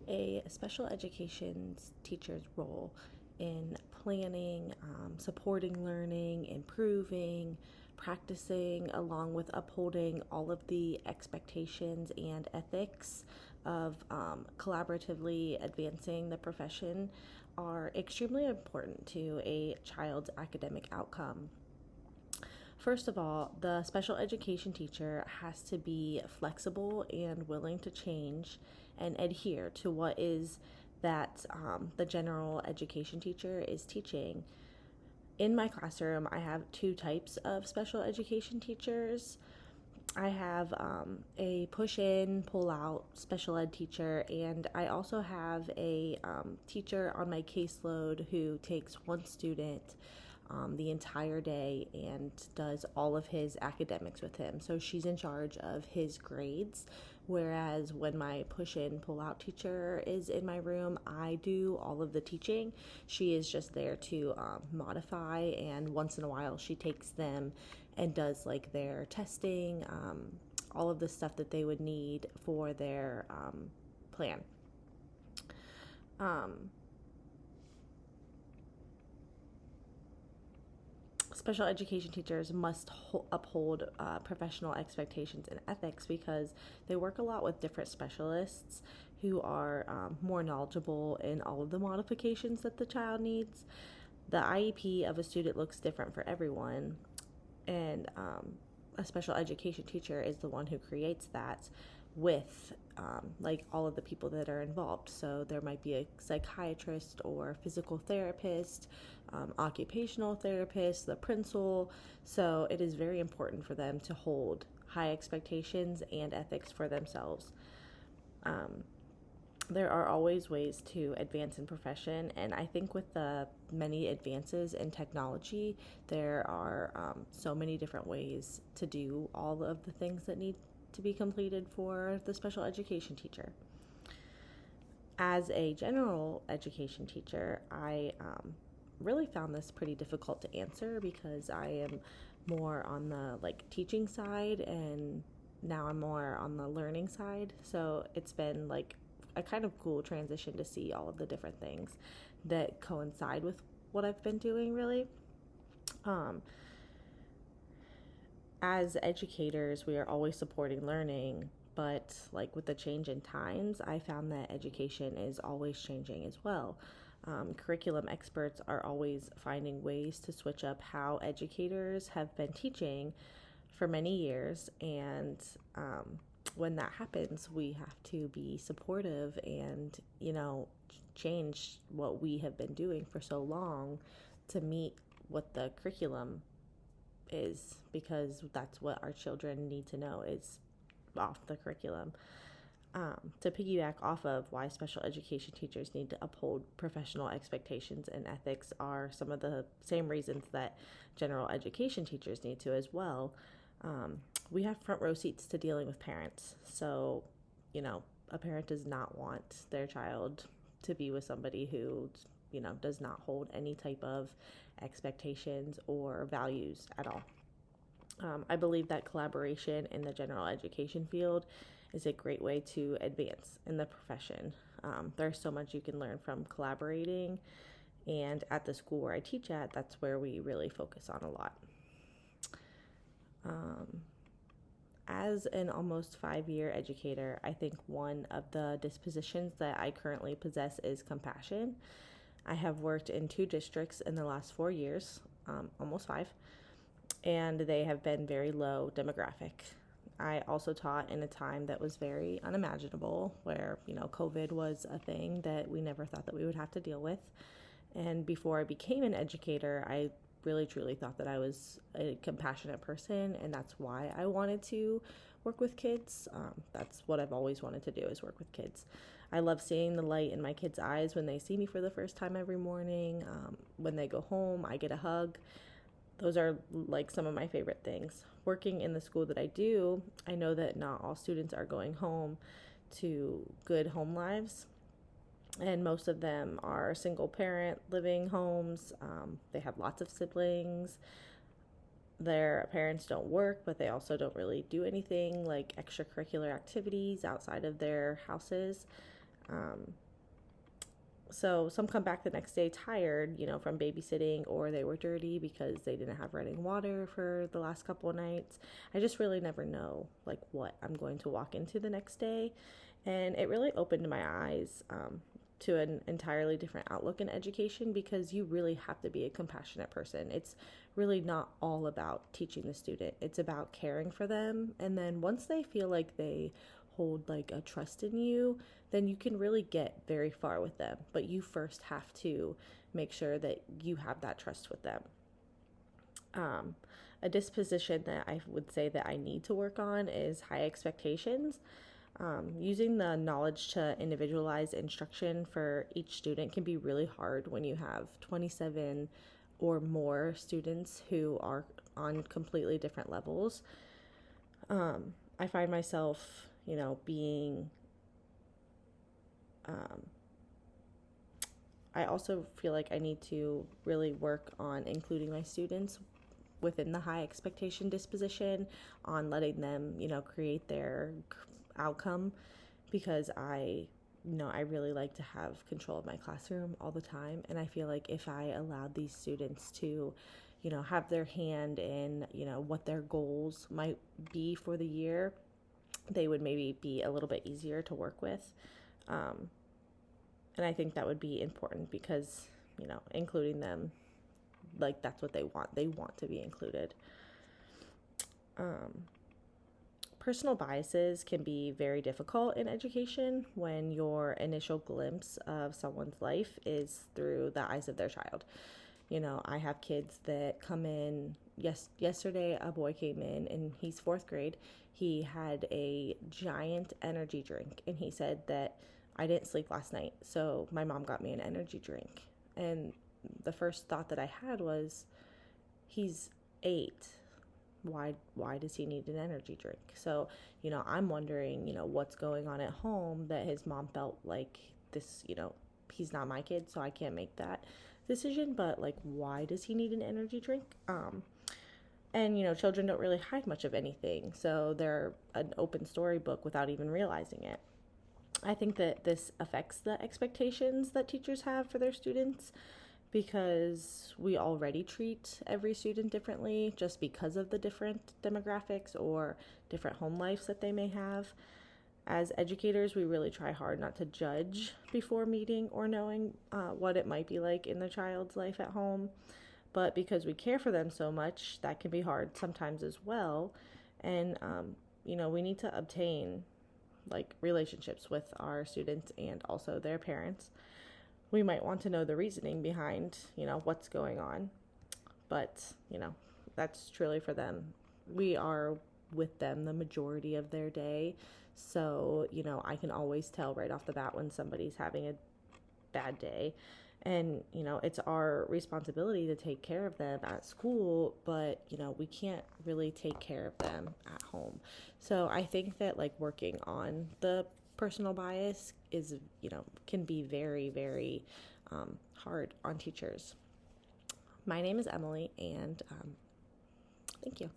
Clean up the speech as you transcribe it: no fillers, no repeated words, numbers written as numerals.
A special education teacher's role in planning, supporting learning, improving, practicing, along with upholding all of the expectations and ethics of collaboratively advancing the profession are extremely important to a child's academic outcome. First of all, the special education teacher has to be flexible and willing to change and adhere to what is that the general education teacher is teaching. In my classroom, I have two types of special education teachers. I have a push in, pull out special ed teacher, and I also have a teacher on my caseload who takes one student the entire day and does all of his academics with him. So she's in charge of his grades. Whereas when my push in, pull out teacher is in my room, I do all of the teaching. She is just there to modify, and once in a while, she takes them and does like their testing, all of the stuff that they would need for their plan. Um, Special education teachers must uphold professional expectations and ethics because they work a lot with different specialists who are more knowledgeable in all of the modifications that the child needs. The IEP of a student looks different for everyone, and a special education teacher is the one who creates that with like all of the people that are involved. So there might be a psychiatrist or physical therapist, occupational therapist, the principal. So it is very important for them to hold high expectations and ethics for themselves. Um, there are always ways to advance in profession, and I think with the many advances in technology, there are so many different ways to do all of the things that need to be completed for the special education teacher. As a general education teacher, I really found this pretty difficult to answer because I am more on the like teaching side, and now I'm more on the learning side. So it's been like a kind of cool transition to see all of the different things that coincide with what I've been doing, really. Um, as educators, we are always supporting learning, but like with the change in times, I found that education is always changing as well. Curriculum experts are always finding ways to switch up how educators have been teaching for many years, and when that happens, we have to be supportive and, change what we have been doing for so long to meet what the curriculum is, because that's what our children need to know is off the curriculum. To piggyback off of why special education teachers need to uphold professional expectations and ethics are some of the same reasons that general education teachers need to as well. We have front row seats to dealing with parents. So, a parent does not want their child to be with somebody who, does not hold any type of expectations or values at all. I believe that collaboration in the general education field is a great way to advance in the profession. There's so much you can learn from collaborating, and at the school where I teach at, that's where we really focus on a lot. As an almost 5-year educator, I think one of the dispositions that I currently possess is compassion. I have worked in 2 districts in the last 4 years, almost 5, and they have been very low demographic. I also taught in a time that was very unimaginable, where, COVID was a thing that we never thought that we would have to deal with. And before I became an educator, I really truly thought that I was a compassionate person, and that's why I wanted to work with kids. That's what I've always wanted to do, is work with kids. I love seeing the light in my kids' eyes when they see me for the first time every morning. When they go home, I get a hug. Those are like some of my favorite things. Working in the school that I do, I know that not all students are going home to good home lives, and most of them are single parent living homes. They have lots of siblings. Their parents don't work, but they also don't really do anything like extracurricular activities outside of their houses. So some come back the next day tired, from babysitting, or they were dirty because they didn't have running water for the last couple of nights. I just really never know like what I'm going to walk into the next day. And it really opened my eyes to an entirely different outlook in education, because you really have to be a compassionate person. It's really not all about teaching the student. It's about caring for them. And then once they feel like they hold like a trust in you, then you can really get very far with them. But you first have to make sure that you have that trust with them. A disposition that I would say that I need to work on is high expectations. Using the knowledge to individualize instruction for each student can be really hard when you have 27 or more students who are on completely different levels. I find myself, being, I also feel like I need to really work on including my students within the high expectation disposition, on letting them, create their outcome, because I really like to have control of my classroom all the time. And I feel like if I allowed these students to, have their hand in, what their goals might be for the year, they would maybe be a little bit easier to work with. And I think that would be important because, including them, like that's what they want. They want to be included. Personal biases can be very difficult in education when your initial glimpse of someone's life is through the eyes of their child. I have kids that come in. Yesterday, a boy came in and he's 4th grade. He had a giant energy drink and he said that I didn't sleep last night, so my mom got me an energy drink. And the first thought that I had was, he's 8. Why does he need an energy drink? So, I'm wondering, what's going on at home that his mom felt like this, he's not my kid, so I can't make that decision, but like, why does he need an energy drink? And, children don't really hide much of anything, so they're an open storybook without even realizing it. I think that this affects the expectations that teachers have for their students, because we already treat every student differently just because of the different demographics or different home lives that they may have. As educators, we really try hard not to judge before meeting or knowing what it might be like in the child's life at home. But because we care for them so much, that can be hard sometimes as well. And, we need to obtain like relationships with our students and also their parents. We might want to know the reasoning behind, what's going on. But, that's truly for them. We are with them the majority of their day. So, I can always tell right off the bat when somebody's having a bad day. And, it's our responsibility to take care of them at school, but, we can't really take care of them at home. So I think that like working on the personal bias is, can be very, very hard on teachers. My name is Emily, and thank you.